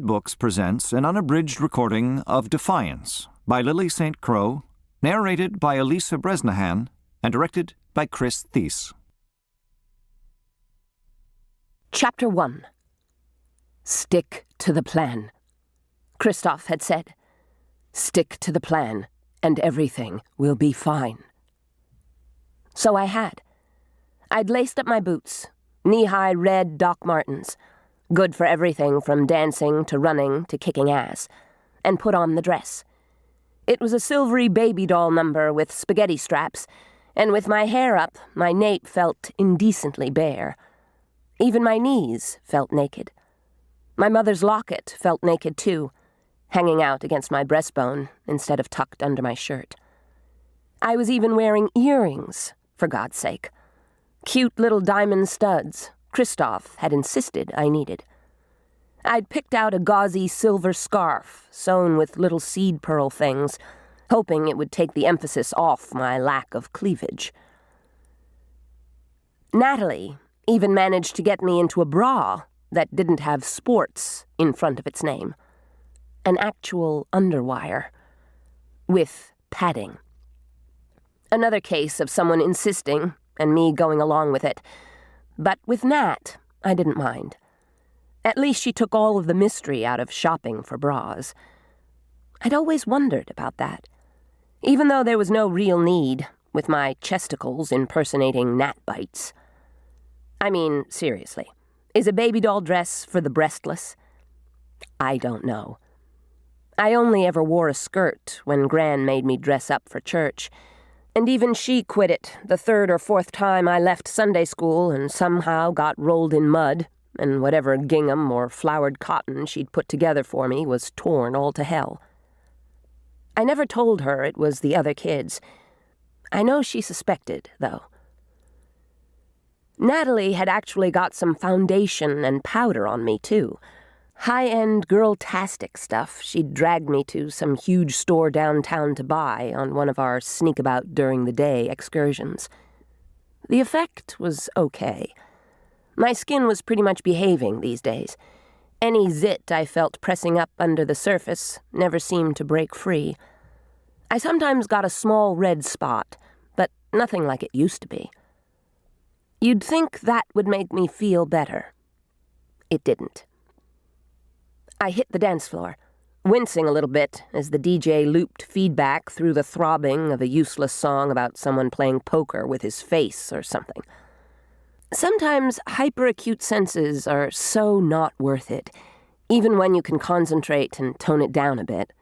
Books presents an unabridged recording of Defiance by Lili St. Crow, narrated by Elisa Bresnahan, and directed by Chris Thies. Chapter 1. Stick to the plan. Christoph had said, "Stick to the plan, and everything will be fine." So I had. I'd laced up my boots, knee-high red Doc Martens, good for everything from dancing to running to kicking ass, and put on the dress. It was a silvery baby doll number with spaghetti straps, and with my hair up, my nape felt indecently bare. Even my knees felt naked. My mother's locket felt naked too, hanging out against my breastbone instead of tucked under my shirt. I was even wearing earrings, for God's sake. Cute little diamond studs Christoph had insisted I needed. I'd picked out a gauzy silver scarf sewn with little seed pearl things, hoping it would take the emphasis off my lack of cleavage. Natalie even managed to get me into a bra that didn't have sports in front of its name. An actual underwire. With padding. Another case of someone insisting, and me going along with it. But with Nat, I didn't mind. At least she took all of the mystery out of shopping for bras. I'd always wondered about that. Even though there was no real need, with my chesticles impersonating gnat bites. I mean, seriously, is a baby doll dress for the breastless? I don't know. I only ever wore a skirt when Gran made me dress up for church, and even she quit it the third or fourth time I left Sunday school and somehow got rolled in mud, and whatever gingham or flowered cotton she'd put together for me was torn all to hell. I never told her it was the other kids. I know she suspected, though. Natalie had actually got some foundation and powder on me, too. High-end girl-tastic stuff she'd dragged me to some huge store downtown to buy on one of our sneak-about-during-the-day excursions. The effect was okay. My skin was pretty much behaving these days. Any zit I felt pressing up under the surface never seemed to break free. I sometimes got a small red spot, but nothing like it used to be. You'd think that would make me feel better. It didn't. I hit the dance floor, wincing a little bit as the DJ looped feedback through the throbbing of a useless song about someone playing poker with his face or something. Sometimes hyperacute senses are so not worth it, even when you can concentrate and tone it down a bit.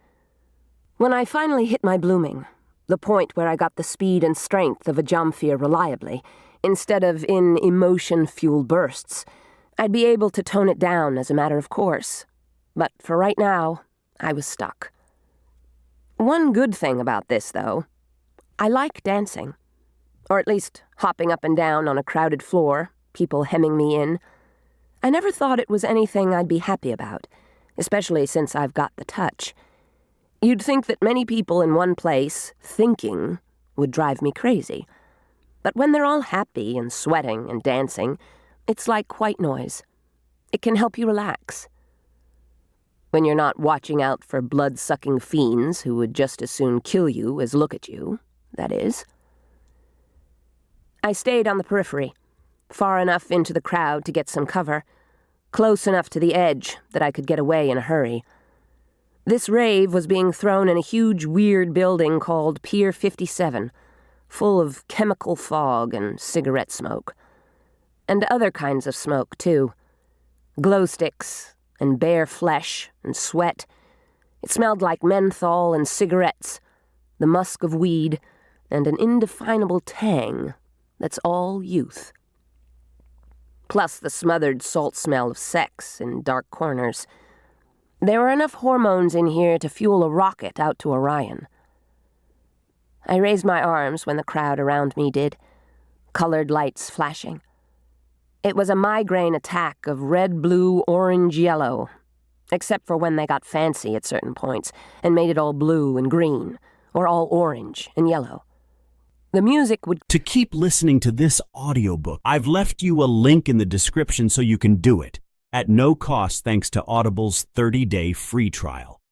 When I finally hit my blooming, the point where I got the speed and strength of a Jamfir reliably, instead of in emotion-fueled bursts, I'd be able to tone it down as a matter of course. But for right now, I was stuck. One good thing about this, though, I like dancing. Or at least hopping up and down on a crowded floor, people hemming me in. I never thought it was anything I'd be happy about, especially since I've got the touch. You'd think that many people in one place, thinking, would drive me crazy. But when they're all happy and sweating and dancing, it's like white noise. It can help you relax. When you're not watching out for blood-sucking fiends who would just as soon kill you as look at you, that is. I stayed on the periphery, far enough into the crowd to get some cover, close enough to the edge that I could get away in a hurry. This rave was being thrown in a huge, weird building called Pier 57, full of chemical fog and cigarette smoke. And other kinds of smoke, too. Glow sticks and bare flesh and sweat. It smelled like menthol and cigarettes, the musk of weed, and an indefinable tang that's all youth. Plus the smothered salt smell of sex in dark corners. There were enough hormones in here to fuel a rocket out to Orion. I raised my arms when the crowd around me did, colored lights flashing. It was a migraine attack of red, blue, orange, yellow, except for when they got fancy at certain points and made it all blue and green, or all orange and yellow. The music would... To keep listening to this audiobook, I've left you a link in the description so you can do it. at no cost thanks to Audible's 30-day free trial.